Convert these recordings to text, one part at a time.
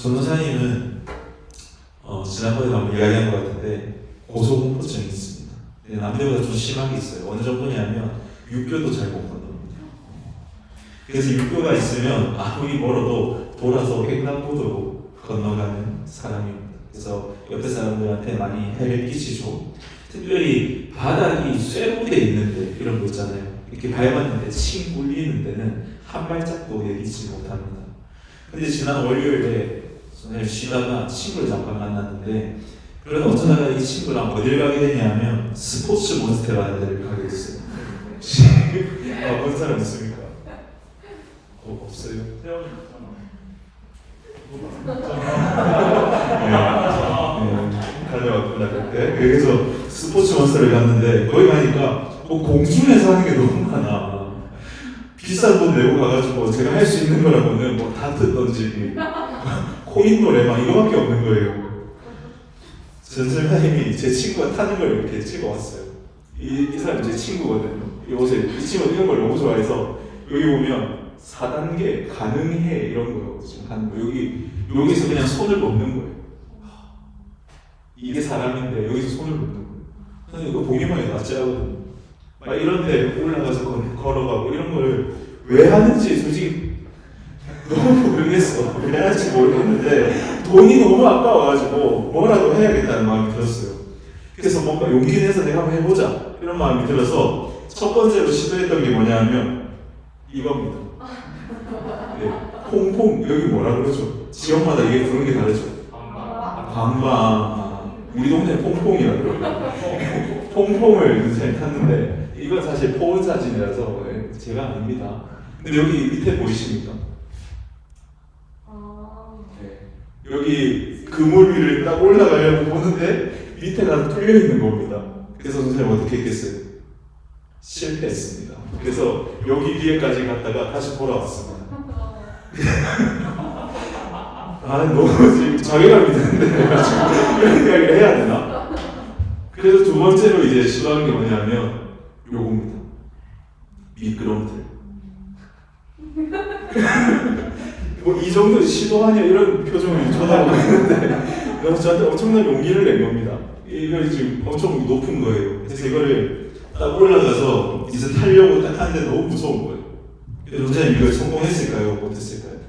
전도사님은 지난번에 한번 이야기한 것 같은데 고소공포증이 있습니다. 남들보다 좀 심하게 있어요. 어느 정도냐면 육교도 잘 못 건너니다. 그래서 육교가 있으면 아무리 멀어도 돌아서 횡단보도로 건너가는 사람입니다. 그래서 옆에 사람들한테 많이 해를 끼치죠. 특별히 바닥이 쇠로 돼 있는데 이런 거 있잖아요. 이렇게 밟았는데 칭 울리는 데는 한 발짝도 내딛지 못합니다. 근데 지난 월요일에 저는 쉬다가 친구를 잠깐 만났는데 그러다 어쩌다가 이 친구랑 어딜 가게 되냐면 스포츠 몬스터라는 데를 가게 됐어요. 본 사람 있습니까? 없어요? 달려왔구나 그때. 그래서 스포츠 몬스터를 갔는데 거기 가니까 공중에서 하는 게 너무 많아. 비싼 돈 내고 가가지고 제가 할 수 있는 거라고는 다트 던지기, 코인 노래방 이거밖에 없는 거예요. 전설사님이 제 친구가 타는 걸 이렇게 찍어왔어요. 이 사람이 제 친구거든요. 이 친구가 이런 걸 너무 좋아해서 여기 보면 4단계 가능해 이런 거 지금 하는 거. 여기서 그냥 손을 놓는 거예요. 이게 사람인데 여기서 손을 놓는 거예요. 저는 이거 보기만 해도 낯질하거든요. 막 이런데 올라가서 걸어가고 이런 걸 왜 하는지 솔직히 너무 모르겠어. 왜 하는지 모르겠는데 돈이 너무 아까워가지고 뭐라도 해야겠다는 마음이 들었어요. 그래서 뭔가 용기 내서 내가 한번 해보자 이런 마음이 들어서 첫 번째로 시도했던 게 뭐냐면 이겁니다. 네, 퐁퐁. 여기 뭐라 그러죠? 지역마다 이게 부르는 게 다르죠. 방방. 우리 동네 퐁퐁이라 그러고요. 퐁퐁을 요새 탔는데 이건 사실 포은 사진이라서 제가 아닙니다. 근데 여기 밑에 보이십니까? 네. 여기 그물 위를 딱 올라가려고 보는데 밑에가 뚫려 있는 겁니다. 그래서 선생님 어떻게 했겠어요? 실패했습니다. 그래서 여기 위에까지 갔다가 다시 돌아왔습니다. 너무 지금 자괴감이 드는데 이런 이야기를 해야 되나? 그래서 두 번째로 이제 시도한 게 뭐냐면 요겁니다. 미끄럼틀. 이 정도 시도하냐 이런 표정을 쳐다보고 있는데 저한테 엄청난 용기를 낸 겁니다. 이거 지금 엄청 높은 거예요. 그래서 이거를 딱 올라가서 이제 타려고 딱 하는데 너무 무서운 거예요. 선생님 이걸 성공했을까요? 못했을까요?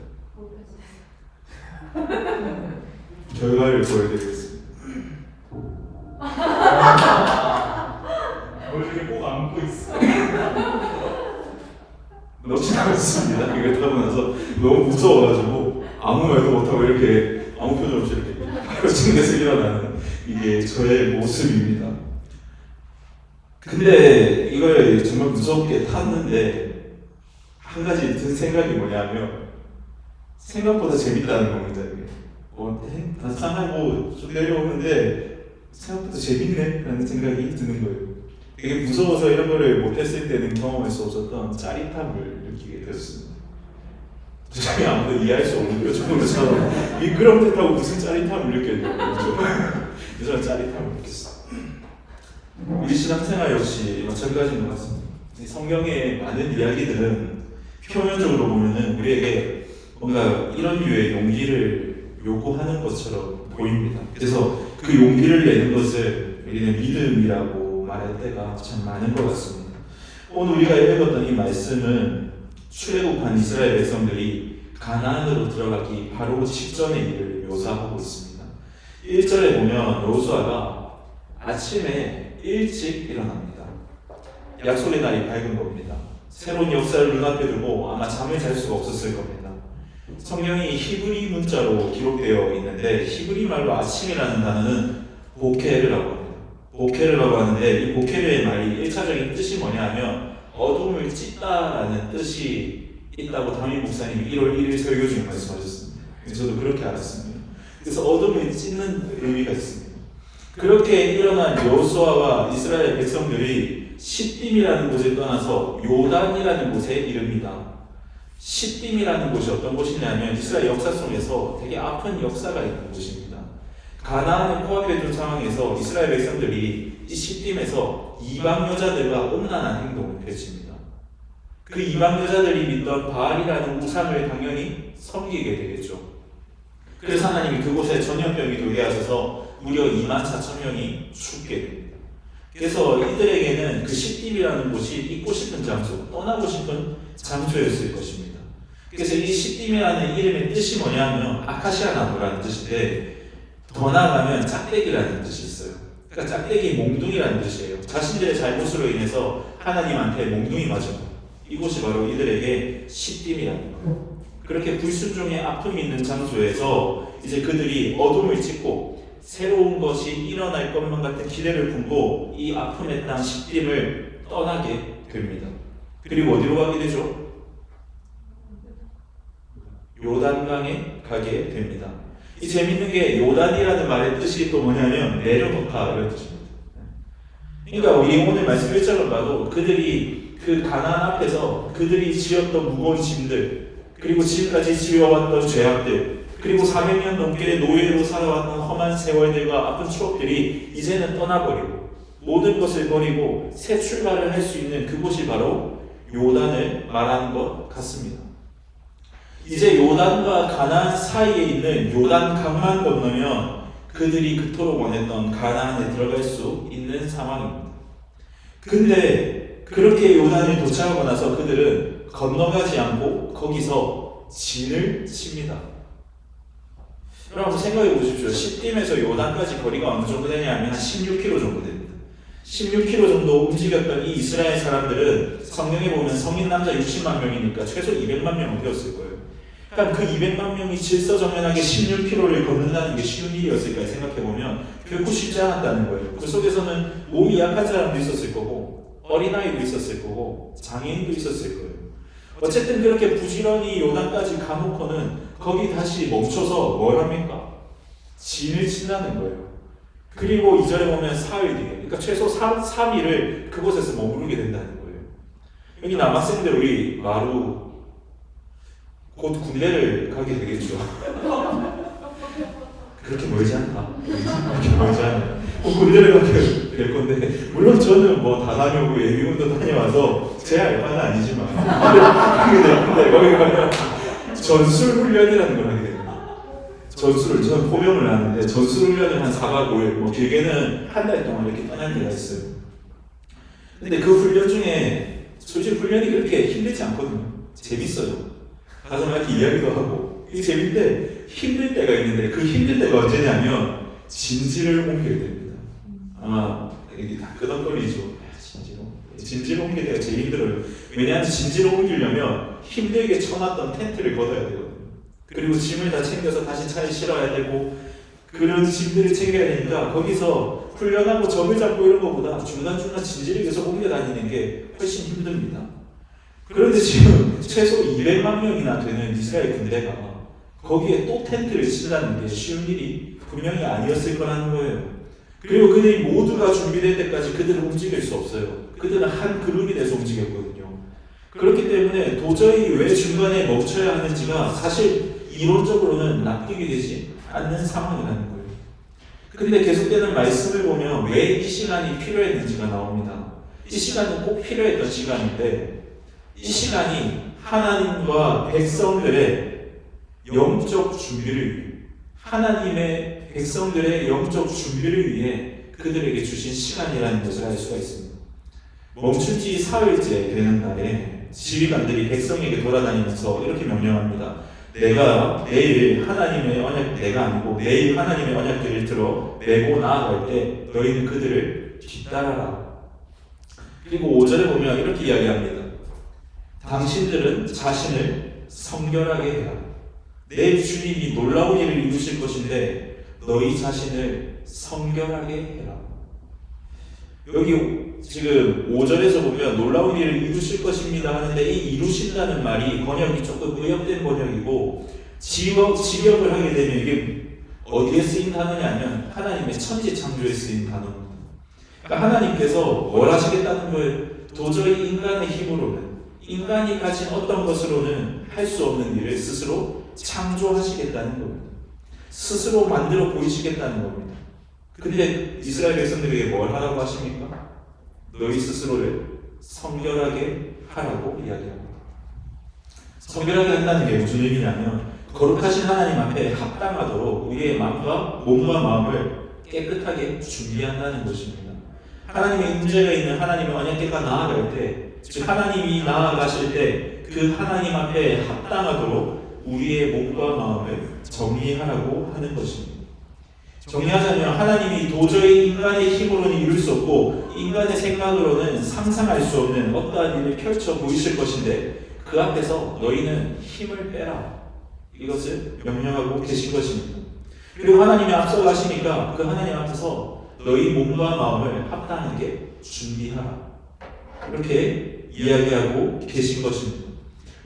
결과를 보여드리겠습니다. 이렇게 꼭 안고 있어. 넣지 않았습니다. 이걸 타고 나서 너무 무서워가지고 아무 말도 못하고 이렇게 아무 표정 없이 이렇게 바로 침대에서 일어나는 이게 저의 모습입니다. 근데 이걸 정말 무섭게 탔는데 한 가지 든 생각이 뭐냐면 생각보다 재밌다는 겁니다. 이게 다산하고 쭉 내려오는데 생각보다 재밌네 라는 생각이 드는 거예요. 되게 무서워서 이런 거를 못했을 때는 경험할 수 없었던 짜릿함을 느끼게 되었습니다. 도저히 아무도 이해할 수 없는 표정으로처럼 미끄럼틀 타고 무슨 짜릿함을 느꼈냐고 그래서 짜릿함을 느꼈어요. 우리 신앙생활 역시 마찬가지인 것 같습니다. 성경의 많은 이야기들은 표면적으로 보면은 우리에게 뭔가 이런 류의 용기를 요구하는 것처럼 보입니다. 그래서 그 용기를 내는 것을 우리는 믿음이라고 말할 때가 참 많은 것 같습니다. 오늘 우리가 읽었던 이 말씀은 출애굽한 이스라엘 백성들이 가나안으로 들어가기 바로 직전의 일을 묘사하고 있습니다. 1절에 보면 여호수아가 아침에 일찍 일어납니다. 약속의 날이 밝은 겁니다. 새로운 역사를 눈앞에 두고 아마 잠을 잘 수가 없었을 겁니다. 성경이 히브리 문자로 기록되어 있는데 히브리 말로 아침이라는 단어는 보케르라고 합니다. 보케르라고 하는데 이 보케르의 말이 1차적인 뜻이 뭐냐 하면 어둠을 찢다라는 뜻이 있다고 담임 목사님이 1월 1일 설교 중에 말씀하셨습니다. 저도 그렇게 알았습니다. 그래서 어둠을 찢는 의미가 있습니다. 그렇게 일어난 여호수아와 이스라엘 백성들이 시딤이라는 곳을 떠나서 요단이라는 곳에 이릅니다. 시딤이라는 곳이 어떤 곳이냐면 이스라엘 역사 속에서 되게 아픈 역사가 있는 곳입니다. 가나안을 코앞에 둔 상황에서 이스라엘 백성들이 이 시딤에서 이방 여자들과 음란한 행동을 펼칩니다. 그 이방 여자들이 믿던 바알이라는 우상을 당연히 섬기게 되겠죠. 그래서 하나님이 그곳에 전염병이 돌게 하셔서 무려 24,000명이 죽게 됩니다. 그래서 이들에게는 그 시딤이라는 곳이 있고 싶은 장소, 떠나고 싶은 장소였을 것입니다. 그래서 이 시딤이라는 이름의 뜻이 뭐냐면 아카시아 나무라는 뜻인데, 더 나아가면 짝대기라는 뜻이 있어요. 그러니까 짝대기 몽둥이라는 뜻이에요. 자신들의 잘못으로 인해서 하나님한테 몽둥이 맞은 것, 이곳이 바로 이들에게 시딤이라는 거예요. 그렇게 불순종의 아픔이 있는 장소에서 이제 그들이 어둠을 찢고 새로운 것이 일어날 것만 같은 기대를 품고 이 아픔의 땅 시딤을 떠나게 됩니다. 그리고 어디로 가게 되죠? 요단강에 가게 됩니다. 이 재밌는 게 요단이라는 말의 뜻이 또 뭐냐면 내려놓다 이런 뜻입니다. 그러니까 우리 오늘 말씀 1절을 봐도 그들이 그 가나안 앞에서 그들이 지었던 무거운 짐들, 그리고 지금까지 지어왔던 죄악들, 그리고 400년 넘게 노예로 살아왔던 험한 세월들과 아픈 추억들이 이제는 떠나버리고 모든 것을 버리고 새 출발을 할 수 있는 그곳이 바로 요단을 말하는 것 같습니다. 이제 요단과 가나안 사이에 있는 요단강만 건너면 그들이 그토록 원했던 가나안에 들어갈 수 있는 상황입니다. 근데 그렇게 요단을 도착하고 나서 그들은 건너가지 않고 거기서 진을 칩니다. 여러분 생각해 보십시오. 시딤에서 요단까지 거리가 어느 정도 되냐면 한 16km 정도 됩니다. 16km 정도 움직였던 이 이스라엘 사람들은 성경에 보면 성인 남자 60만 명이니까 최소 200만 명은 되었을 거예요. 그러니까 그 200만 명이 질서정연하게 16km를 걷는다는 게 쉬운 일이었을까 생각해보면 결코 쉽지 않았다는 거예요. 그 속에서는 몸이 약한 사람도 있었을 거고 어린아이도 있었을 거고 장애인도 있었을 거예요. 어쨌든 그렇게 부지런히 요단까지 가놓고는 거기 다시 멈춰서 뭘 합니까? 진을 친다는 거예요. 그리고 2절에 보면 사흘 뒤에, 그러니까 최소 3일을 그곳에서 머무르게 된다는 거예요. 여기 남학생들 우리 마루 곧 군대를 가게 되겠죠. 그렇게 멀지 않다. 그렇게 멀지 않아요. 군대를 가게 될 건데, 물론 저는 뭐 다 다녀오고 예비군도 다녀와서 제 알바는 아니지만 하게 될 건데, 거기 가면 전술훈련이라는 걸 하게 됩니다. 전술을, 저는 포병을 하는데 전술훈련을 한 4박 5일, 뭐 길게는 한 달 동안 이렇게 떠날 때가 있어요. 근데 그 훈련 중에 솔직히 훈련이 그렇게 힘들지 않거든요. 재밌어요. 가서 막 이렇게 이야기도 하고 이게 재밌는데 힘들 때가 있는데 그 힘들 때가 언제냐면 진지를 옮길 때입니다. 아마 이게 다 끄덕거리죠. 진지를 옮길 때가 제일 힘들어요. 왜냐하면 진지를 옮기려면 힘들게 쳐놨던 텐트를 걷어야 되거든요. 그리고 짐을 다 챙겨서 다시 차에 실어야 되고 그런 짐들을 챙겨야 되니까 거기서 훈련하고 적을 잡고 이런 것보다 중간중간 진지를 계속 옮겨 다니는 게 훨씬 힘듭니다. 그런데 지금 최소 200만 명이나 되는 이스라엘 군대가 거기에 또 텐트를 친다는 게 쉬운 일이 분명히 아니었을 거라는 거예요. 그리고 그들이 모두가 준비될 때까지 그들을 움직일 수 없어요. 그들은 한 그룹이 돼서 움직였거든요. 그렇기 때문에 도저히 왜 중간에 멈춰야 하는지가 사실 이론적으로는 납득이 되지 않는 상황이라는 거예요. 근데 계속되는 말씀을 보면 왜 이 시간이 필요했는지가 나옵니다. 이 시간은 꼭 필요했던 시간인데 이 시간이 하나님과 백성들의 영적 준비를 위해, 하나님의 백성들의 영적 준비를 위해 그들에게 주신 시간이라는 것을 알 수가 있습니다. 멈춘 지 사흘째 되는 날에 지휘관들이 백성에게 돌아다니면서 이렇게 명령합니다. 내가 내일 하나님의 언약, 내가 아니고 내일 하나님의 언약들을 들어 메고 나아갈 때 너희는 그들을 뒤따라라. 그리고 5절에 보면 이렇게 이야기합니다. 당신들은 자신을 성결하게 해라. 내 주님이 놀라운 일을 이루실 것인데 너희 자신을 성결하게 해라. 여기 지금 5절에서 보면 놀라운 일을 이루실 것입니다 하는데 이 이루신다는 말이 번역이 조금 의역된 번역이고 직역을 하게 되면 이게 어디에 쓰인 단어냐면 하나님의 천지창조에 쓰인 단어입니다. 그러니까 하나님께서 뭘 하시겠다는 거예요? 도저히 인간의 힘으로는, 인간이 가진 어떤 것으로는 할 수 없는 일을 스스로 창조하시겠다는 겁니다. 스스로 만들어 보이시겠다는 겁니다. 근데 이스라엘 백성들에게 뭘 하라고 하십니까? 너희 스스로를 성결하게 하라고 이야기합니다. 성결하게 한다는 게 무슨 의미냐면 거룩하신 하나님 앞에 합당하도록 우리의 마음과 몸과 마음을 깨끗하게 준비한다는 것입니다. 하나님의 임재가 있는 하나님의 언약궤가 나아갈 때, 즉 하나님이 나아가실 때 그 하나님 앞에 합당하도록 우리의 몸과 마음을 정리하라고 하는 것입니다. 정리하자면 하나님이 도저히 인간의 힘으로는 이룰 수 없고 인간의 생각으로는 상상할 수 없는 어떠한 일을 펼쳐 보이실 것인데 그 앞에서 너희는 힘을 빼라, 이것을 명령하고 계신 것입니다. 그리고 하나님이 앞서가시니까 그 하나님 앞에서 너희 몸과 마음을 합당하게 준비하라, 이렇게 이야기하고 계신 것입니다.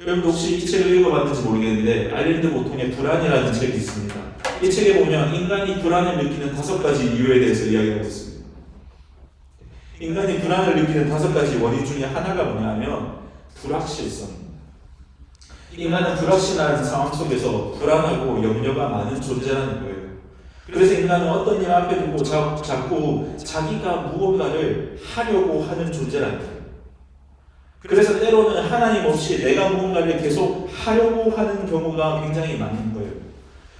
여러분도 혹시 이 책을 읽어봤는지 모르겠는데 아일랜드 보통의 불안이라는 책이 있습니다. 이 책에 보면 인간이 불안을 느끼는 5가지 이유에 대해서 이야기하고 있습니다. 인간이 불안을 느끼는 5가지 원인 중에 하나가 뭐냐면 불확실성입니다. 인간은 불확실한 상황 속에서 불안하고 염려가 많은 존재라는 거예요. 그래서 인간은 어떤 일 앞에 두고 자꾸 자기가 무언가를 하려고 하는 존재라는 거예요. 그래서 때로는 하나님 없이 내가 무언가를 계속 하려고 하는 경우가 굉장히 많은 거예요.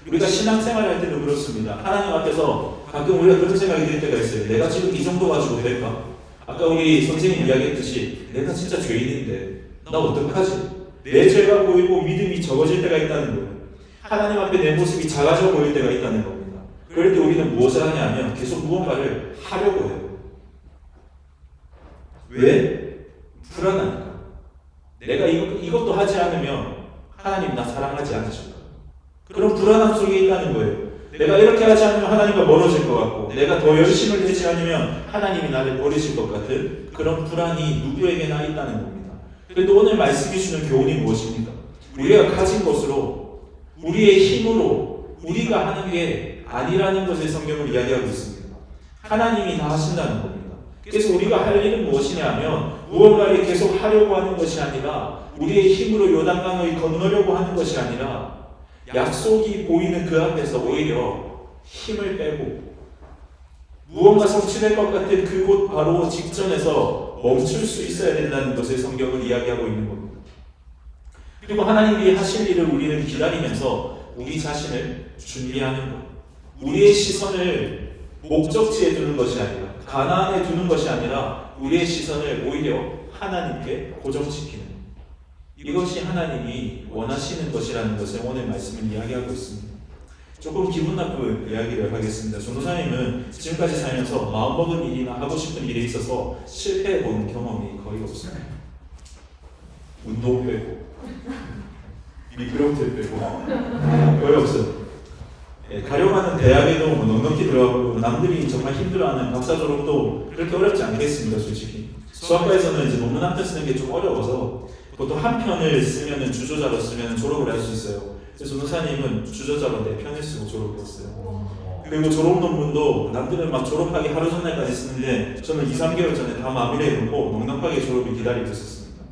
우리가 신앙생활 할 때도 그렇습니다. 하나님 앞에서 가끔 우리가 그런 생각이 들 때가 있어요. 내가 지금 이 정도 가지고 될까? 아까 우리 선생님 이야기했듯이 내가 진짜 죄인인데 나 어떡하지? 내 죄가 보이고 믿음이 적어질 때가 있다는 거예요. 하나님 앞에 내 모습이 작아져 보일 때가 있다는 겁니다. 그럴 때 우리는 무엇을 하냐면 계속 무언가를 하려고 해요. 왜? 불안하니까. 내가 이것도 하지 않으면 하나님 나 사랑하지 않으실까? 그런 불안함 속에 있다는 거예요. 내가 이렇게 하지 않으면 하나님과 멀어질 것 같고, 내가 더 열심을 내지 않으면 하나님이 나를 버리실 것 같은 그런 불안이 누구에게나 있다는 겁니다. 그래도 오늘 말씀이 주는 교훈이 무엇입니까? 우리가 가진 것으로, 우리의 힘으로 우리가 하는 게 아니라는 것을 성경을 이야기하고 있습니다. 하나님이 다 하신다는 겁니다. 그래서 우리가 할 일은 무엇이냐면 무언가를 계속 하려고 하는 것이 아니라 우리의 힘으로 요단강을 건너려고 하는 것이 아니라 약속이 보이는 그 앞에서 오히려 힘을 빼고 무언가 성취될 것 같은 그곳 바로 직전에서 멈출 수 있어야 된다는 것을 성경을 이야기하고 있는 겁니다. 그리고 하나님이 하실 일을 우리는 기다리면서 우리 자신을 준비하는 것, 우리의 시선을 목적지에 두는 것이 아니라, 가나안에 두는 것이 아니라 우리의 시선을 오히려 하나님께 고정시키는, 이것이 하나님이 원하시는 것이라는 것을 오늘 말씀을 이야기하고 있습니다. 조금 기분 나쁜 이야기를 하겠습니다. 전도사님은 지금까지 살면서 마음먹은 일이나 하고 싶은 일에 있어서 실패해본 경험이 거의 없어요. 운동 빼고 미끄럼틀 빼고 거의 없어요. 가려고 대학에도 넉넉히 들어가고 남들이 정말 힘들어하는 박사 졸업도 그렇게 어렵지 않겠습니다. 솔직히 수학과에서는 이제 논문 한 편 쓰는 게 좀 어려워서 보통 한 편을 쓰면은 주저자로 쓰면 졸업을 할 수 있어요. 그래서 전도사님은 주저자로 4편을 쓰고 졸업을 했어요. 그리고 졸업 논문도 남들은 막 졸업하기 하루 전날까지 쓰는데 저는 2-3개월 전에 다 마무리해놓고 넉넉하게 졸업을 기다리고 있었습니다.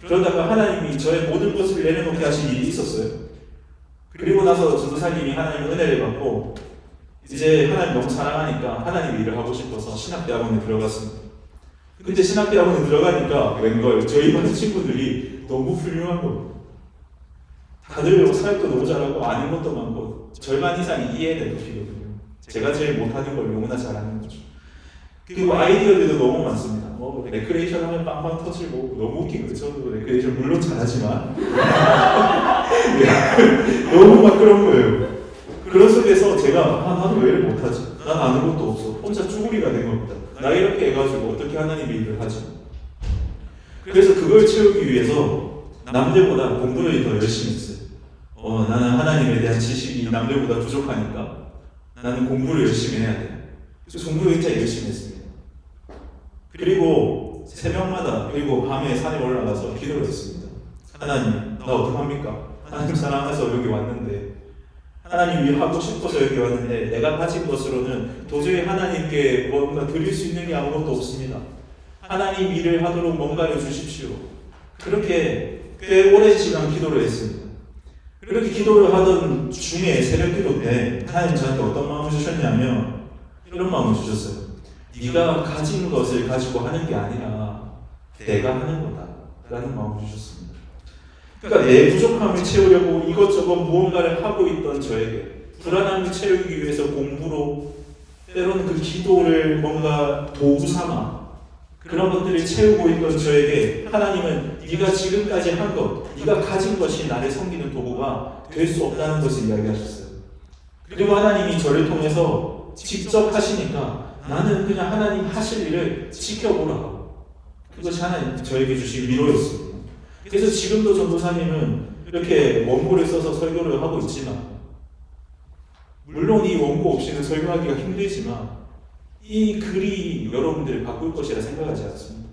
그러다가 하나님이 저의 모든 것을 내려놓게 하신 일이 있었어요. 그리고 나서 전도사님이 하나님의 은혜를 받고 이제 하나님 너무 사랑하니까 하나님 일을 하고 싶어서 신학대학원에 들어갔습니다. 근데 신학대학원에 들어가니까 웬걸 저희 반 친구들이 너무 훌륭한 겁니다. 다들 사역도 너무 잘하고 아는 것도 많고 절반 이상이 ENFP거든요. 제가 제일 못하는 걸 너무나 잘하는 거죠. 그리고 아이디어들도 너무 많습니다. 뭐 레크레이션 하면 빵빵 터지고 너무 웃긴 거죠. 저도 레크레이션 물론 잘하지만 너무 막 그런 거예요. 그런 속에서 제가 나는 왜 이렇게 못하지? 난 아는 것도 없어. 혼자 쭈구리가 된 겁니다. 나 이렇게 해가지고 어떻게 하나님의 일을 하지? 그래서 그걸 채우기 위해서 남들보다 공부를 더 열심히 했어요. 나는 하나님에 대한 지식이 남들보다 부족하니까 나는 공부를 열심히 해야 돼. 그래서 공부를 굉장히 열심히 했습니다. 그리고 새벽마다 그리고 밤에 산에 올라가서 기도를 했습니다. 하나님, 나 어떡합니까? 하나님 사랑해서 여기 왔는데 하나님 일하고 싶어서 여기 왔는데 내가 가진 것으로는 도저히 하나님께 뭔가 드릴 수 있는 게 아무것도 없습니다. 하나님 일을 하도록 뭔가를 주십시오. 그렇게 꽤 오랜 시간 기도를 했습니다. 그렇게 기도를 하던 중에 새벽 기도 때 하나님 저한테 어떤 마음을 주셨냐면 이런 마음을 주셨어요. 네가 가진 것을 가지고 하는 게 아니라 내가 하는 거다 라는 마음을 주셨습니다. 그러니까 내 부족함을 채우려고 이것저것 무언가를 하고 있던 저에게 불안함을 채우기 위해서 공부로 때로는 그 기도를 뭔가 도구 삼아 그런 것들을 채우고 있던 저에게 하나님은 네가 지금까지 한 것, 네가 가진 것이 나를 섬기는 도구가 될 수 없다는 것을 이야기하셨어요. 그리고 하나님이 저를 통해서 직접 하시니까 나는 그냥 하나님 하실 일을 지켜보라. 그것이 하나님 저에게 주신 위로였습니다. 그래서 지금도 전도사님은 이렇게 원고를 써서 설교를 하고 있지만, 물론 이 원고 없이는 설교하기가 힘들지만 이 글이 여러분들을 바꿀 것이라 생각하지 않습니다.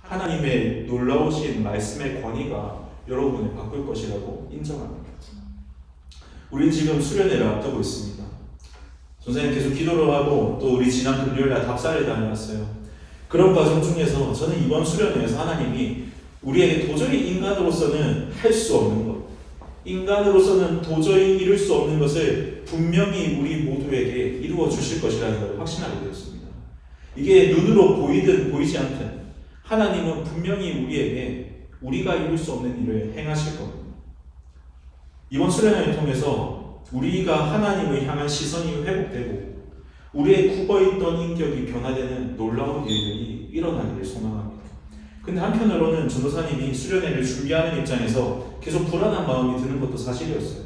하나님의 놀라우신 말씀의 권위가 여러분을 바꿀 것이라고 인정합니다. 우리는 지금 수련회를 앞두고 있습니다. 선생님 계속 기도를 하고 또 우리 지난 금요일날 답사를 다녀왔어요. 그런 과정 중에서 저는 이번 수련회에서 하나님이 우리에게 도저히 인간으로서는 할 수 없는 것, 인간으로서는 도저히 이룰 수 없는 것을 분명히 우리 모두에게 이루어 주실 것이라는 걸 확신하게 되었습니다. 이게 눈으로 보이든 보이지 않든 하나님은 분명히 우리에게 우리가 이룰 수 없는 일을 행하실 겁니다. 이번 수련회를 통해서 우리가 하나님을 향한 시선이 회복되고 우리의 굽어있던 인격이 변화되는 놀라운 일들이 일어나기를 소망합니다. 근데 한편으로는 전도사님이 수련회를 준비하는 입장에서 계속 불안한 마음이 드는 것도 사실이었어요.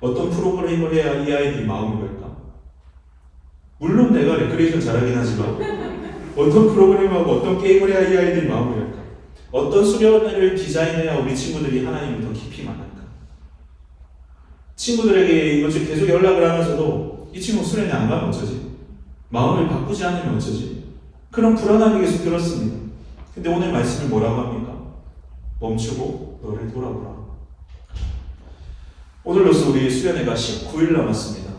어떤 프로그램을 해야 이 아이들이 마음을 열까? 물론 내가 레크레이션 잘하긴 하지만 어떤 프로그램하고 어떤 게임을 해야 이 아이들이 마음을 열까? 어떤 수련회를 디자인해야 우리 친구들이 하나님을 더 깊이 만날까? 친구들에게 이것을 계속 연락을 하면서도 이 친구 수련회 안 가면 어쩌지? 마음을 바꾸지 않으면 어쩌지? 그런 불안함이 계속 들었습니다. 근데 오늘 말씀을 뭐라고 합니까? 멈추고 너를 돌아보라. 오늘로써 우리 수련회가 19일 남았습니다.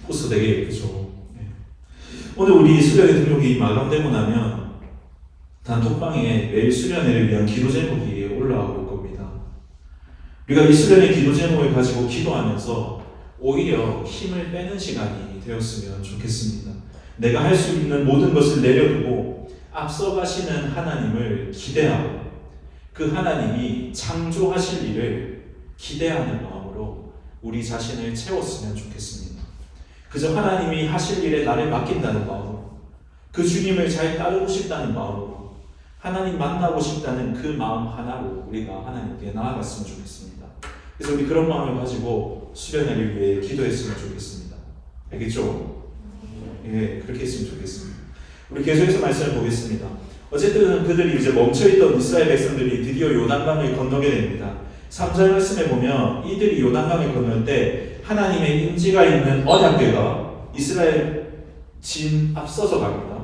벌써 되게 예쁘죠. 네. 오늘 우리 수련회 등록이 마감되고 나면 단톡방에 매일 수련회를 위한 기도 제목이 올라오고 겁니다. 우리가 이 수련회 기도 제목을 가지고 기도하면서 오히려 힘을 빼는 시간이 되었으면 좋겠습니다. 내가 할 수 있는 모든 것을 내려두고 앞서가시는 하나님을 기대하고 그 하나님이 창조하실 일을 기대하는 마음으로 우리 자신을 채웠으면 좋겠습니다. 그저 하나님이 하실 일에 나를 맡긴다는 마음으로, 그 주님을 잘 따르고 싶다는 마음으로, 하나님 만나고 싶다는 그 마음 하나로 우리가 하나님께 나아갔으면 좋겠습니다. 그래서 우리 그런 마음을 가지고 수련회를 위해 기도했으면 좋겠습니다. 알겠죠? 예, 그렇게 했으면 좋겠습니다. 우리 계속해서 말씀을 보겠습니다. 어쨌든 그들이 이제 멈춰있던 이스라엘 백성들이 드디어 요단강을 건너게 됩니다. 3절 말씀에 보면 이들이 요단강을 건널 때 하나님의 임재가 있는 언약궤가 이스라엘 진 앞서서 갑니다.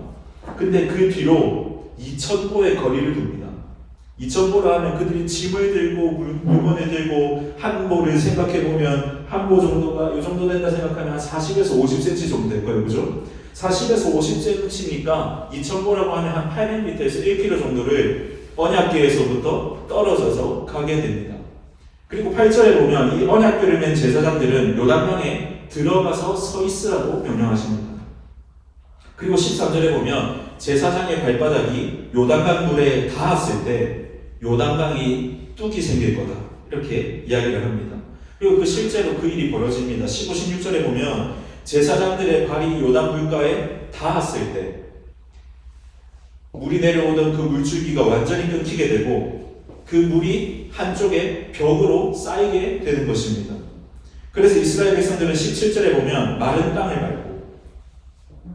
근데 그 뒤로 2000보의 거리를 둡니다. 2000보라 하면 그들이 짐을 들고 물건을 들고 한 보를 생각해보면 한 보 정도가 이 정도 된다 생각하면 한 40에서 50cm 정도 될 거예요. 그죠? 40에서 50cm니까 2000보라고 하면 한 800m에서 1km 정도를 언약궤에서부터 떨어져서 가게 됩니다. 그리고 8절에 보면 이 언약궤를 맨 제사장들은 요단강에 들어가서 서 있으라고 명령하십니다. 그리고 13절에 보면 제사장의 발바닥이 요단강 물에 닿았을 때 요단강이 뚝이 생길 거다, 이렇게 이야기를 합니다. 그리고 실제로 그 일이 벌어집니다. 15, 16절에 보면 제사장들의 발이 요단 물가에 닿았을 때 물이 내려오던 그 물줄기가 완전히 끊기게 되고 그 물이 한쪽에 벽으로 쌓이게 되는 것입니다. 그래서 이스라엘 백성들은 17절에 보면 마른 땅을 밟고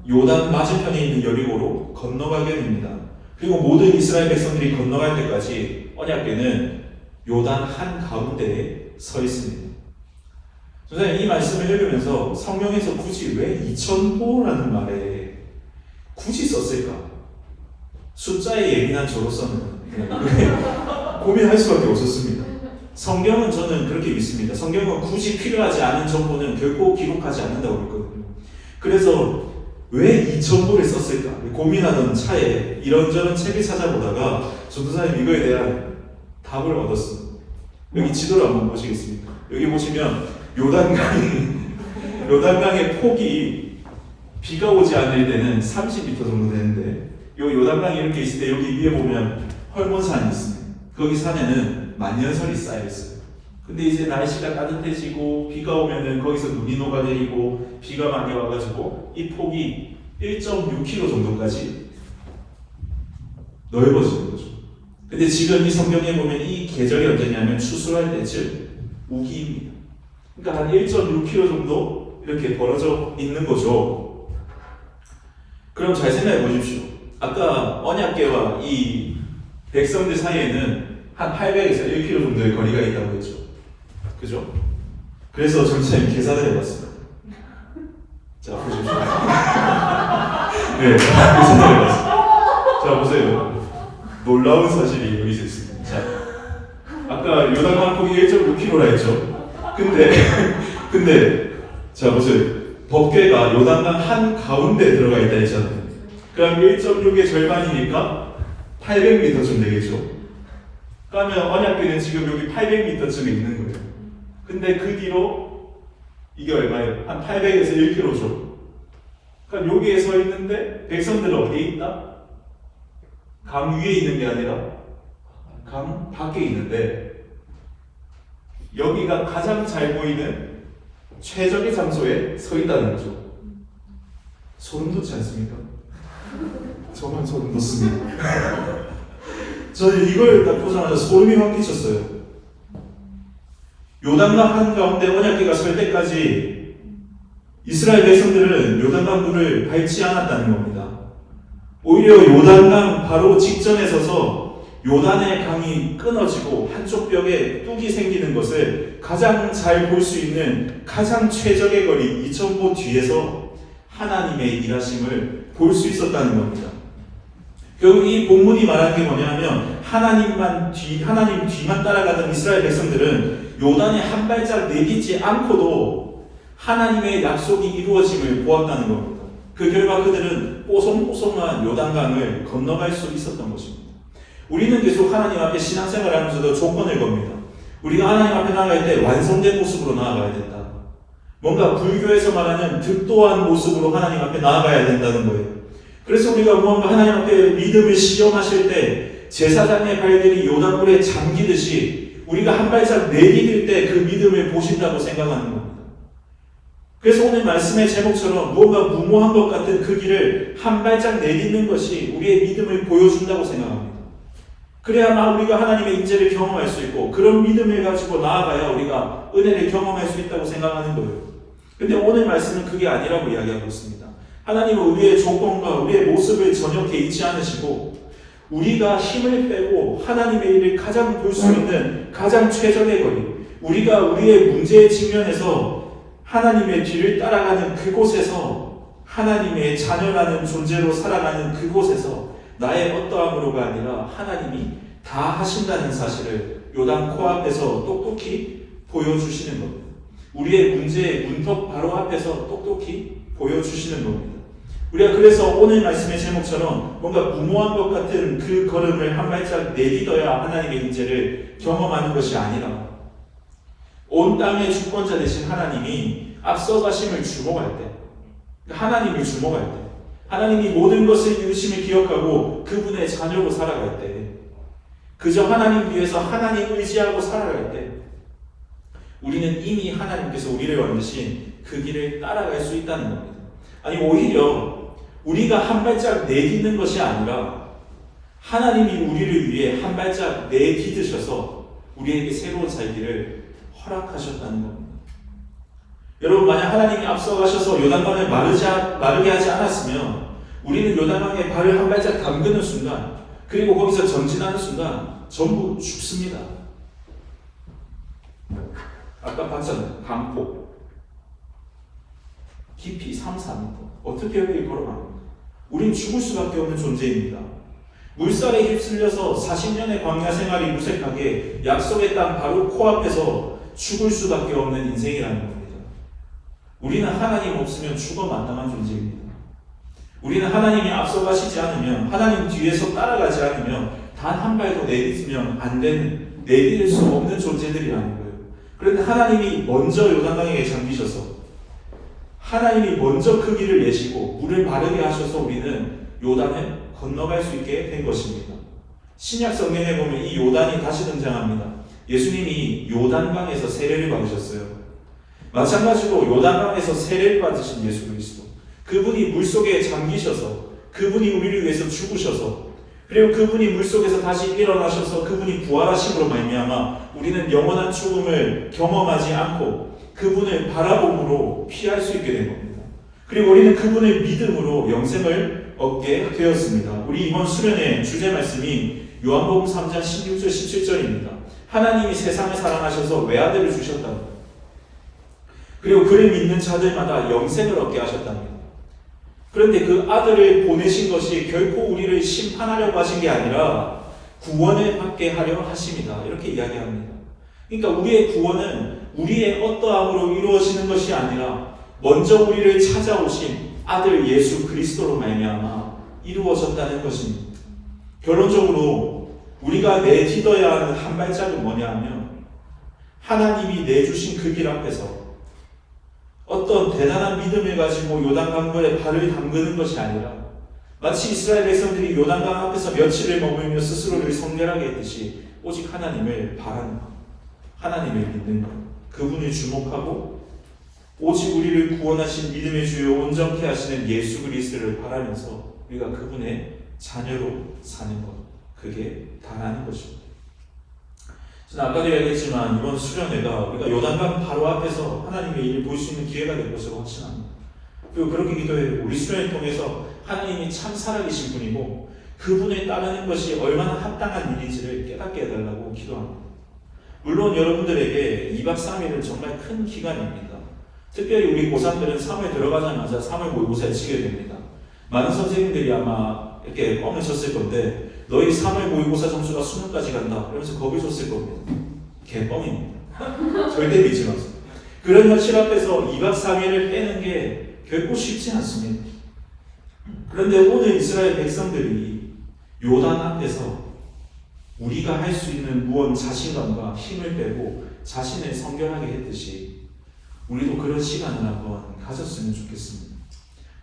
요단 맞은편에 있는 여리고로 건너가게 됩니다. 그리고 모든 이스라엘 백성들이 건너갈 때까지 언약궤는 요단 한가운데에 서 있습니다. 선생님, 이 말씀을 읽으면서 성경에서 굳이 왜 2000보라는 말에 굳이 썼을까? 숫자에 예민한 저로서는 고민할 수밖에 없었습니다. 성경은 저는 그렇게 믿습니다. 성경은 굳이 필요하지 않은 정보는 결코 기록하지 않는다고 믿거든요. 그래서 왜 2000보를 썼을까 고민하던 차에 이런저런 책을 찾아보다가 전도사님 이거에 대한 답을 얻었습니다. 여기 지도를 한번 보시겠습니까? 여기 보시면 요단강의 폭이 비가 오지 않을 때는 30m 정도 되는데 요 요단강이 이렇게 있을 때 여기 위에 보면 헐몬산이 있습니다. 거기 산에는 만년설이 쌓여있어요. 근데 이제 날씨가 따뜻해지고 비가 오면은 거기서 눈이 녹아내리고 비가 많이 와가지고 이 폭이 1.6km 정도까지 넓어지는 거죠. 근데 지금 이 성경에 보면 이 계절이 언제냐면 추수할 때, 즉 우기입니다. 그러니까 한 1.6km 정도 이렇게 벌어져 있는 거죠. 그럼 잘 생각해 보십시오. 아까 언약궤와 이 백성들 사이에는 한 800에서 1km 정도의 거리가 있다고 했죠. 그죠? 그래서 전체님 계산을 해봤습니다. 자, 보십시오. 네, 계산을 해봤습니다. 자, 보세요. 놀라운 사실이 여기서 있습니다. 자, 아까 요단강 폭이 1.6km라 했죠. 근데 자 보세요. 법궤가 요단강 한 가운데 들어가 있다 했잖아요. 그럼 1.6의 절반이니까 800m쯤 되겠죠. 그러면 언약궤는 지금 여기 800m쯤에 있는 거예요. 근데 그 뒤로 이게 얼마예요? 한 800에서 1km죠. 그럼 여기에 서 있는데 백성들은 어디에 있다? 강 위에 있는 게 아니라 강 밖에 있는데 여기가 가장 잘 보이는 최적의 장소에 서 있다는 거죠. 소름 돋지 않습니까? 저만 소름 돋습니다. 저는 이걸 딱 보자마자 소름이 확 끼쳤어요. 요단강 한가운데 언약궤가 설 때까지 이스라엘 백성들은 요단강 물을 밟지 않았다는 겁니다. 오히려 요단강 바로 직전에 서서 요단의 강이 끊어지고 한쪽 벽에 뚝이 생기는 것을 가장 잘 볼 수 있는 가장 최적의 거리 2000보 뒤에서 하나님의 일하심을 볼 수 있었다는 겁니다. 결국 이 본문이 말하는 게 뭐냐면 하나님 뒤만 따라가던 이스라엘 백성들은 요단에 한 발짝 내딛지 않고도 하나님의 약속이 이루어짐을 보았다는 겁니다. 그 결과 그들은 뽀송뽀송한 요단강을 건너갈 수 있었던 것입니다. 우리는 계속 하나님 앞에 신앙생활을 하면서도 조건을 겁니다. 우리가 하나님 앞에 나아갈 때 완성된 모습으로 나아가야 된다. 뭔가 불교에서 말하는 득도한 모습으로 하나님 앞에 나아가야 된다는 거예요. 그래서 우리가 무언가 하나님 앞에 믿음을 시험하실 때 제사장의 발들이 요단물에 잠기듯이 우리가 한 발짝 내디딜 때 그 믿음을 보신다고 생각하는 겁니다. 그래서 오늘 말씀의 제목처럼 무언가 무모한 것 같은 그 길을 한 발짝 내딛는 것이 우리의 믿음을 보여준다고 생각합니다. 그래야만 우리가 하나님의 인재를 경험할 수 있고 그런 믿음을 가지고 나아가야 우리가 은혜를 경험할 수 있다고 생각하는 거예요. 근데 오늘 말씀은 그게 아니라고 이야기하고 있습니다. 하나님은 우리의 조건과 우리의 모습을 전혀 개의치 않으시고 우리가 힘을 빼고 하나님의 일을 가장 볼 수 있는 가장 최적의 거리, 우리가 우리의 문제에 직면해서 하나님의 뒤를 따라가는 그곳에서 하나님의 자녀라는 존재로 살아가는 그곳에서 나의 어떠함으로가 아니라 하나님이 다 하신다는 사실을 요단 코앞에서 똑똑히 보여주시는 겁니다. 우리의 문제의 문턱 바로 앞에서 똑똑히 보여주시는 겁니다. 우리가 그래서 오늘 말씀의 제목처럼 뭔가 무모한 것 같은 그 걸음을 한 발짝 내딛어야 하나님의 인재를 경험하는 것이 아니라 온 땅의 주권자 되신 하나님이 앞서가심을 주목할 때, 하나님을 주목할 때, 하나님이 모든 것을 이루심을 기억하고 그분의 자녀로 살아갈 때, 그저 하나님 위해서 하나님 의지하고 살아갈 때 우리는 이미 하나님께서 우리를 만드신 그 길을 따라갈 수 있다는 겁니다. 아니 오히려 우리가 한 발짝 내딛는 것이 아니라 하나님이 우리를 위해 한 발짝 내딛으셔서 우리에게 새로운 살기를 허락하셨다는 겁니다. 여러분 만약 하나님이 앞서가셔서 요단강을 마르게 하지 않았으면 우리는 요단강에 발을 한 발짝 담그는 순간 그리고 거기서 전진하는 순간 전부 죽습니다. 아까 봤잖아요. 강폭 깊이 3, 4m 어떻게 여기 걸어갑니까? 우린 죽을 수밖에 없는 존재입니다. 물살에 휩쓸려서 40년의 광야 생활이 무색하게 약속의 땅 바로 코앞에서 죽을 수밖에 없는 인생이라는 겁니다. 우리는 하나님 없으면 죽어 마땅한 존재입니다. 우리는 하나님이 앞서가시지 않으면 하나님 뒤에서 따라가지 않으면 단 한 발도 내딛으면 안 되는 내딛을 수 없는 존재들이라는 거예요. 그런데 하나님이 먼저 요단강에 잠기셔서 하나님이 먼저 그 길을 내시고 물을 마르게 하셔서 우리는 요단을 건너갈 수 있게 된 것입니다. 신약 성경에 보면 이 요단이 다시 등장합니다. 예수님이 요단강에서 세례를 받으셨어요. 마찬가지로 요단강에서 세례를 받으신 예수 그리스도, 그분이 물속에 잠기셔서, 그분이 우리를 위해서 죽으셔서, 그리고 그분이 물속에서 다시 일어나셔서 그분이 부활하심으로 말미암아 우리는 영원한 죽음을 경험하지 않고 그분을 바라봄으로 피할 수 있게 된 겁니다. 그리고 우리는 그분을 믿음으로 영생을 얻게 되었습니다. 우리 이번 수련의 주제 말씀이 요한복음 3장 16절 17절입니다. 하나님이 세상을 사랑하셔서 외아들을 주셨답니다. 그리고 그를 믿는 자들마다 영생을 얻게 하셨답니다. 그런데 그 아들을 보내신 것이 결코 우리를 심판하려고 하신 게 아니라 구원을 받게 하려 하십니다. 이렇게 이야기합니다. 그러니까 우리의 구원은 우리의 어떠함으로 이루어지는 것이 아니라 먼저 우리를 찾아오신 아들 예수 그리스도로 말미암아 이루어졌다는 것입니다. 결론적으로 우리가 내딛어야 하는 한 발짝은 뭐냐 하면, 하나님이 내주신 그 길 앞에서 어떤 대단한 믿음을 가지고 요단강물에 발을 담그는 것이 아니라 마치 이스라엘 백성들이 요단강 앞에서 며칠을 머물며 스스로를 성결하게 했듯이 오직 하나님을 바라는 것, 하나님을 믿는 것, 그분을 주목하고 오직 우리를 구원하신 믿음의 주요 온전케 하시는 예수 그리스도를 바라면서 우리가 그분의 자녀로 사는 것, 그게 다라는 것입니다. 저는 아까도 얘기했지만 이번 수련회가 우리가 요단강 바로 앞에서 하나님의 일을 볼 수 있는 기회가 될 것으로 확신합니다. 그리고 그렇게 기도해요. 우리 수련을 통해서 하나님이 참 살아계신 분이고 그분을 따르는 것이 얼마나 합당한 일인지를 깨닫게 해달라고 기도합니다. 물론 여러분들에게 2박 3일은 정말 큰 기간입니다. 특별히 우리 고3들은 3월 들어가자마자 3월 모의고사에 치게 됩니다. 많은 선생님들이 아마 이렇게 뻥을 쳤을 건데, 너희 3월 모의고사 점수가 수능까지 간다 이러면서 겁을 줬을 겁니다. 개뻥입니다. 절대 믿지 마세요. 그런 현실 앞에서 2박 3일을 빼는 게 결코 쉽지 않습니다. 그런데 오늘 이스라엘 백성들이 요단 앞에서 우리가 할 수 있는 무언 자신감과 힘을 빼고 자신을 성결하게 했듯이 우리도 그런 시간을 한번 가졌으면 좋겠습니다.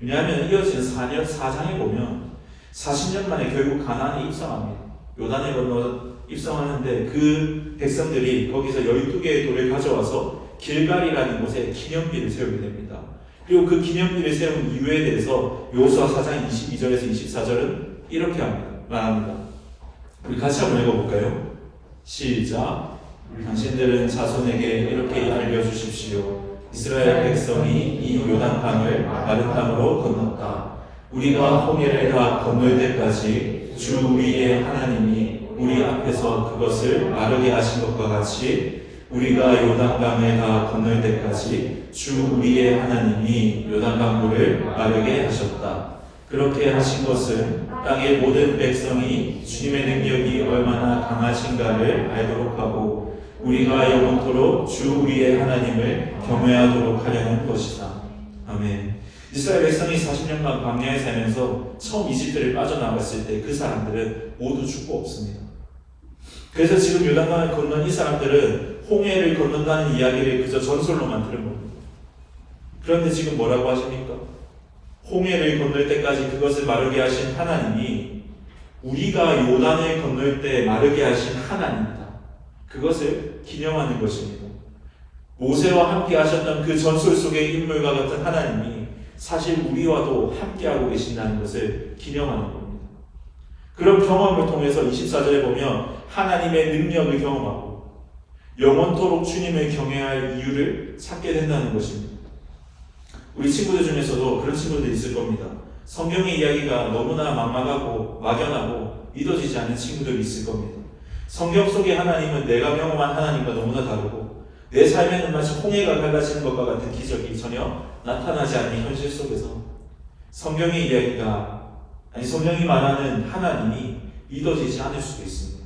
왜냐하면 이어지는 4장에 보면 40년 만에 결국 가나안에 입성합니다. 요단을 건너 입성하는데 그 백성들이 거기서 12개의 돌을 가져와서 길갈이라는 곳에 기념비를 세우게 됩니다. 그리고 그 기념비를 세운 이유에 대해서 여호수아 4장 22절에서 24절은 이렇게 말합니다. 우리 같이 한번 읽어볼까요? 시작. 당신들은 자손에게 이렇게 알려주십시오. 이스라엘 백성이 이 요단강을 마른 땅으로 건넜다. 우리가 홍해를 다 건널 때까지 주 우리의 하나님이 우리 앞에서 그것을 마르게 하신 것과 같이 우리가 요단강을 다 건널 때까지 주 우리의 하나님이 요단강물을 마르게 하셨다. 그렇게 하신 것은 땅의 모든 백성이 주님의 능력이 얼마나 강하신가를 알도록 하고 우리가 영원토록 주 우리의 하나님을 경외하도록 하려는 것이다. 아멘. 이스라엘 백성이 40년간 광야에 살면서 처음 이집트를 빠져나갔을 때 그 사람들은 모두 죽고 없습니다. 그래서 지금 요단강을 건넌 이 사람들은 홍해를 건넌다는 이야기를 그저 전설로만 들은 겁니다. 그런데 지금 뭐라고 하십니까? 홍해를 건널 때까지 그것을 마르게 하신 하나님이 우리가 요단을 건널 때 마르게 하신 하나님이다. 그것을 기념하는 것입니다. 모세와 함께 하셨던 그 전설 속의 인물과 같은 하나님이 사실 우리와도 함께하고 계신다는 것을 기념하는 겁니다. 그런 경험을 통해서 24절에 보면 하나님의 능력을 경험하고 영원토록 주님을 경외할 이유를 찾게 된다는 것입니다. 우리 친구들 중에서도 그런 친구들이 있을 겁니다. 성경의 이야기가 너무나 막막하고 막연하고 믿어지지 않는 친구들이 있을 겁니다. 성경 속의 하나님은 내가 경험한 하나님과 너무나 다르고 내 삶에는 마치 홍해가 갈라지는 것과 같은 기적이 전혀 나타나지 않는 현실 속에서 성경의 이야기가 성경이 말하는 하나님이 믿어지지 않을 수도 있습니다.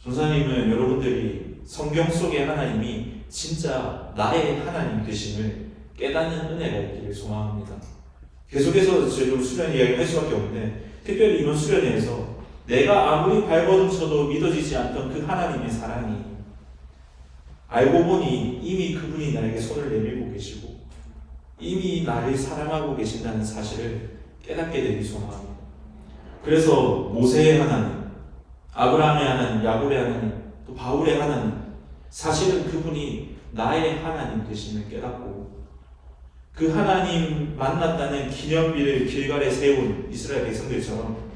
전사님은 여러분들이 성경 속의 하나님이 진짜 나의 하나님 되심을 깨닫는 은혜가 있기를 소망합니다. 계속해서 저희도 수련 이야기를 할 수밖에 없는데 특별히 이번 수련회에서 내가 아무리 발버둥쳐도 믿어지지 않던 그 하나님의 사랑이 알고 보니 이미 그분이 나에게 손을 내밀고 계시고 이미 나를 사랑하고 계신다는 사실을 깨닫게 되기 소망합니다. 그래서 모세의 하나님, 아브라함의 하나님, 야곱의 하나님, 또 바울의 하나님, 사실은 그분이 나의 하나님 되심을 깨닫고 그 하나님 만났다는 기념비를 길갈에 세운 이스라엘 백성들처럼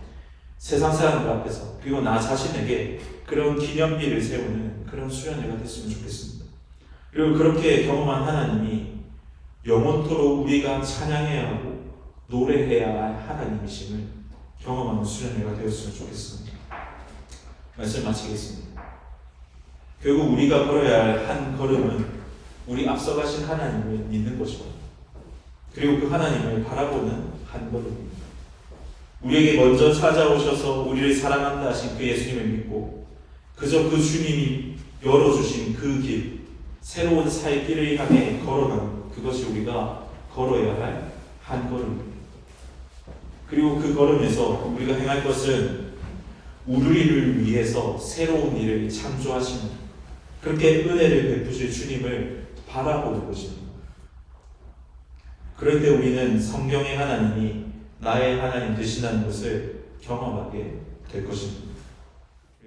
세상 사람들 앞에서 그리고 나 자신에게 그런 기념비를 세우는 그런 수련회가 됐으면 좋겠습니다. 그리고 그렇게 경험한 하나님이 영원토록 우리가 찬양해야 하고 노래해야 할 하나님이심을 경험하는 수련회가 되었으면 좋겠습니다. 말씀 마치겠습니다. 결국 우리가 걸어야 할 한 걸음은 우리 앞서가신 하나님을 믿는 것이고 그리고 그 하나님을 바라보는 한 걸음입니다. 우리에게 먼저 찾아오셔서 우리를 사랑한다 하신 그 예수님을 믿고 그저 그 주님이 열어주신 그 길, 새로운 살 길을 향해 걸어가는 그것이 우리가 걸어야 할 한 걸음입니다. 그리고 그 걸음에서 우리가 행할 것은 우리를 위해서 새로운 일을 창조하시는 그렇게 은혜를 베푸실 주님을 바라보는 것입니다. 그럴 때 우리는 성경의 하나님이 나의 하나님 되신다는 것을 경험하게 될 것입니다.